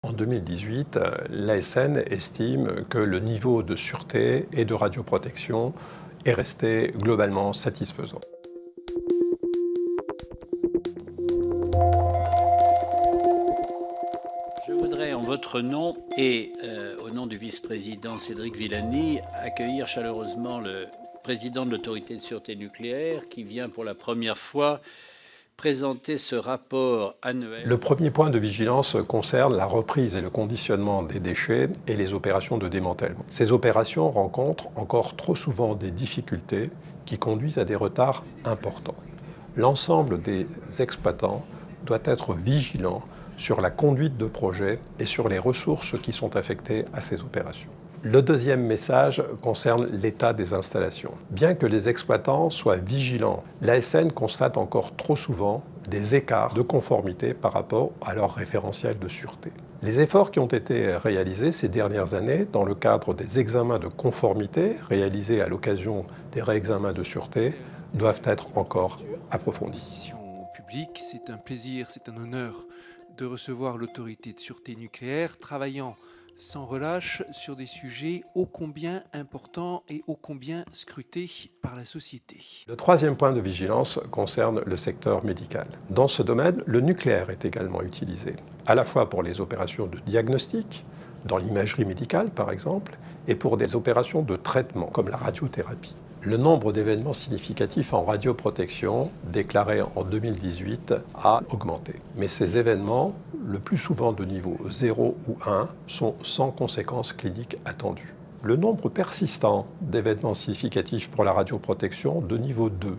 En 2018, l'ASN estime que le niveau de sûreté et de radioprotection est resté globalement satisfaisant. Je voudrais, en votre nom et au nom du vice-président Cédric Villani, accueillir chaleureusement le président de l'Autorité de sûreté nucléaire qui vient pour la première fois présenter ce rapport annuel. Le premier point de vigilance concerne la reprise et le conditionnement des déchets et les opérations de démantèlement. Ces opérations rencontrent encore trop souvent des difficultés qui conduisent à des retards importants. L'ensemble des exploitants doit être vigilant sur la conduite de projets et sur les ressources qui sont affectées à ces opérations. Le deuxième message concerne l'état des installations. Bien que les exploitants soient vigilants, l'ASN constate encore trop souvent des écarts de conformité par rapport à leur référentiel de sûreté. Les efforts qui ont été réalisés ces dernières années dans le cadre des examens de conformité réalisés à l'occasion des réexamens de sûreté doivent être encore approfondis. Public, c'est un plaisir, c'est un honneur de recevoir l'autorité de sûreté nucléaire travaillant sans relâche sur des sujets ô combien importants et ô combien scrutés par la société. Le troisième point de vigilance concerne le secteur médical. Dans ce domaine, le nucléaire est également utilisé, à la fois pour les opérations de diagnostic, dans l'imagerie médicale par exemple, et pour des opérations de traitement, comme la radiothérapie. Le nombre d'événements significatifs en radioprotection déclarés en 2018 a augmenté. Mais ces événements, le plus souvent de niveau 0 ou 1, sont sans conséquences cliniques attendues. Le nombre persistant d'événements significatifs pour la radioprotection de niveau 2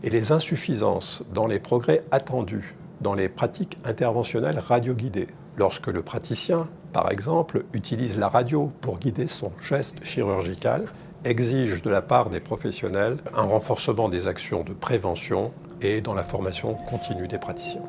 et les insuffisances dans les progrès attendus dans les pratiques interventionnelles radioguidées, lorsque le praticien, par exemple, utilise la radio pour guider son geste chirurgical, exige de la part des professionnels un renforcement des actions de prévention et dans la formation continue des praticiens.